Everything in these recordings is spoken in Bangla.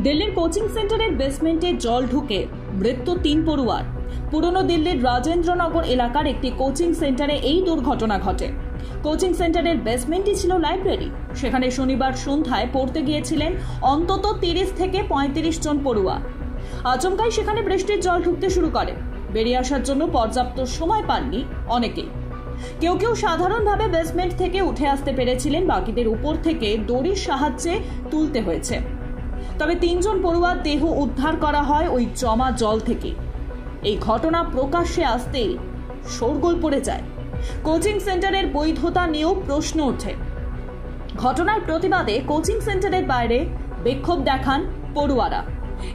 দিল্লির কোচিং সেন্টারের বেসমেন্টে জল ঢুকে মৃত্যু 3 পড়ুয়ার। পুরনো দিল্লির রাজেন্দ্রনগর এলাকার একটি কোচিং সেন্টারে এই দুর্ঘটনা ঘটে। কোচিং সেন্টারের বেসমেন্টই ছিল লাইব্রেরি। সেখানে শনিবার সন্ধ্যায় পড়তে গিয়েছিলেন অন্তত 30 থেকে 35 জন পড়ুয়া। আচমকাই সেখানে বৃষ্টির জল ঢুকতে শুরু করে। বেরিয়ে আসার জন্য পর্যাপ্ত সময় পাননি অনেকেই। কেউ কেউ সাধারণভাবে বেসমেন্ট থেকে উঠে আসতে পেরেছিলেন, বাকিদের উপর থেকে দড়ির সাহায্যে তুলতে হয়েছে। তবে 3 জন পড়ুয়ার দেহ উদ্ধার করা হয় ওই জমা জল থেকে। এই ঘটনা প্রকাশ্যে আসতেই শোরগোল পড়ে যায়। কোচিং সেন্টারের বৈধতা নিয়েও প্রশ্ন ওঠে। ঘটনার প্রতিবাদে কোচিং সেন্টারের বাইরে বিক্ষোভ দেখান পড়ুয়ারা।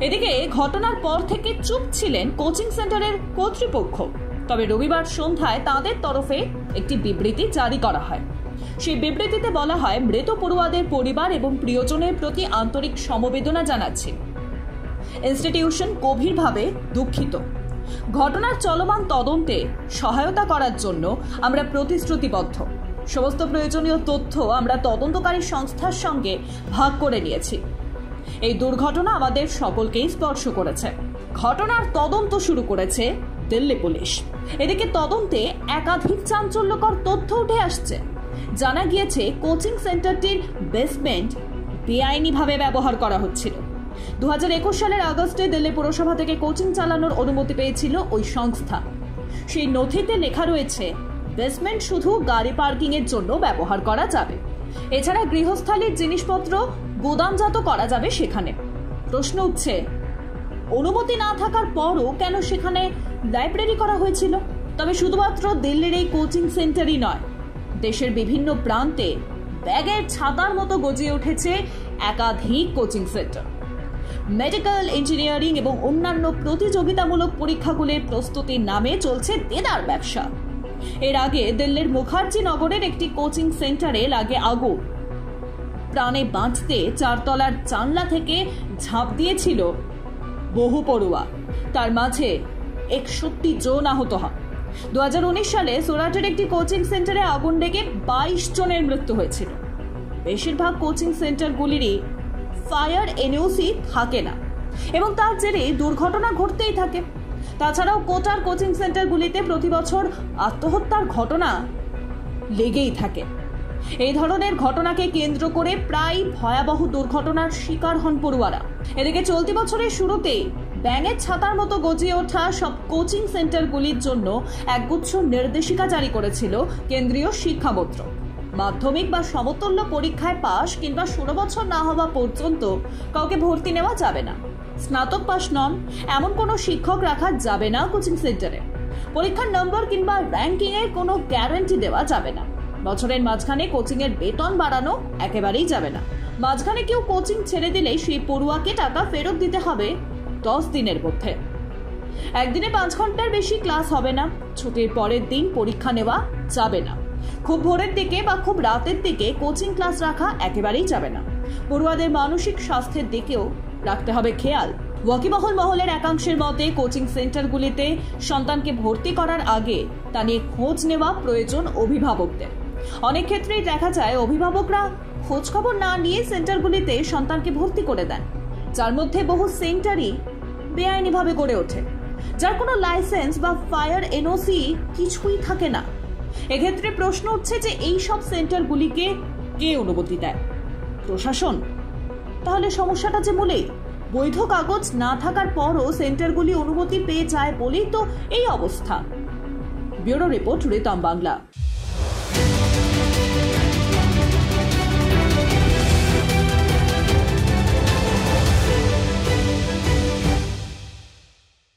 এদিকে ঘটনার পর থেকে চুপ ছিলেন কোচিং সেন্টারের কর্তৃপক্ষ। তবে রবিবার সন্ধ্যায় তাদের তরফে একটি বিবৃতি জারি করা হয়। সেই বিবৃতিতে বলা হয়, মৃত পড়ুয়াদের পরিবার এবং প্রিয়জনের প্রতি আন্তরিক সমবেদনা জানাচ্ছি। ইনস্টিটিউশন গভীরভাবে দুঃখিত। ঘটনার চলমান তদন্তে সহায়তা করার জন্য আমরা প্রতিশ্রুতিবদ্ধ। সমস্ত প্রয়োজনীয় তথ্য আমরা তদন্তকারী সংস্থার সঙ্গে ভাগ করে নিয়েছি। এই দুর্ঘটনা আমাদের সকলকেই স্পর্শ করেছে। ঘটনার তদন্ত শুরু করেছে দিল্লি পুলিশ। এদিকে তদন্তে একাধিক চাঞ্চল্যকর তথ্য উঠে আসছে। জানা গিয়েছে কোচিং সেন্টারটির বেসমেন্ট বেআইনিভাবে ব্যবহার করা হচ্ছিল। 2021 সালের আগস্টে দিল্লি পুরসভা থেকে কোচিং চালানোর অনুমতি পেয়েছিল ওই সংস্থা। সেই নথিতে লেখা রয়েছে, বেসমেন্ট শুধু গাড়ি পার্কিং এর জন্য ব্যবহার করা যাবে। এছাড়া গৃহস্থালির জিনিসপত্র গোদামজাত করা যাবে সেখানে। প্রশ্ন উঠছে, অনুমতি না থাকার পরও কেন সেখানে লাইব্রেরি করা হয়েছিল? তবে শুধুমাত্র দিল্লির এই কোচিং সেন্টারই নয়, দেশের বিভিন্ন প্রান্তে ব্যাগের ছাতার মতো গজিয়ে উঠেছে একাধিক কোচিং সেন্টার। মেডিকেল, ইঞ্জিনিয়ারিং এবং অন্যান্য প্রতিযোগিতামূলক পরীক্ষাগুলির প্রস্তুতির নামে চলছে দেদার ব্যবসা। এর আগে দিল্লির মুখার্জি নগরের একটি কোচিং সেন্টারে লাগে আগুন। প্রাণে বাঁচতে 4 তলার জানলা থেকে ঝাঁপ দিয়েছিল বহু পড়ুয়া। তার মাঝে 61 জন আহত হন। 2019 সালে সুরাটের একটি কোচিং সেন্টারে আগুন লেগে 22 জনের মৃত্যু হয়েছিল। বেশিরভাগ কোচিং সেন্টারগুলিরই ফায়ার এনওসি থাকে না এবং তার জেরে দুর্ঘটনা ঘটতেই থাকে। তাছাড়াও কোটার কোচিং সেন্টারগুলিতে প্রতি বছর আত্মহত্যার ঘটনা লেগেই থাকে। এই ধরনের ঘটনাকে কেন্দ্র করে প্রায় ভয়াবহ দুর্ঘটনার শিকার হন পড়ুয়ারা। এদিকে চলতি বছরের শুরুতেই ব্যাঙের ছাতার মতো গজিয়ে ওঠা সব কোচিং সেন্টারগুলির জন্য একগুচ্ছ নির্দেশিকা জারি করেছিল কেন্দ্রীয় শিক্ষা মন্ত্রক। মাধ্যমিক বা সমতুল্য পরীক্ষায় পাশ কিংবা 16 বছর না হওয়া পর্যন্ত কাউকে ভর্তি নেওয়া যাবে না। স্নাতক পাশ নন এমন কোনো শিক্ষক রাখা যাবে না কোচিং সেন্টারে। পরীক্ষার নম্বর কিংবা র্যাঙ্কিং এর কোনো গ্যারান্টি দেওয়া যাবে না। বছরের মাঝখানে কোচিং এর বেতন বাড়ানো একেবারেই যাবে না। মাঝখানে কেউ কোচিং ছেড়ে দিলে সেই পড়ুয়াকে টাকা ফেরত দিতে হবে 10 দিনের মধ্যে। একদিনে 5 ঘন্টার বেশি ক্লাস হবে না। ছুটির পরের দিন পরীক্ষা নেওয়া যাবে না। খুব ভোরের দিকে বা খুব রাতের দিকে কোচিং ক্লাস রাখা একেবারেই যাবে না। পড়ুয়াদের মানসিক স্বাস্থ্যের দিকেও রাখতে হবে খেয়াল। ওয়াকিবহল মহলের একাংশের মতে কোচিং সেন্টারগুলিতে সন্তানকে ভর্তি করার আগে তা নিয়ে খোঁজ নেওয়া প্রয়োজন অভিভাবকদের। অনেক ক্ষেত্রেই দেখা যায় অভিভাবকরা খোঁজ খবর না নিয়ে সেন্টারগুলিতে সন্তানকে ভর্তি করে দেন, যার মধ্যে বহু সেন্টারই বেআইনিভাবে গড়ে ওঠে, যার কোনো লাইসেন্স বা ফায়ার এনওসি কিছুই থাকে না। এক্ষেত্রে প্রশ্ন উঠছে যে এই সব সেন্টারগুলিকে কে অনুমতি দেয়? প্রশাসন? তাহলে সমস্যাটা যে মূলেই। বৈধ কাগজ না থাকার পরও সেন্টারগুলি অনুমতি পেয়ে যায় বলেই তো এই অবস্থা। Bureau report, Ritam Bangla.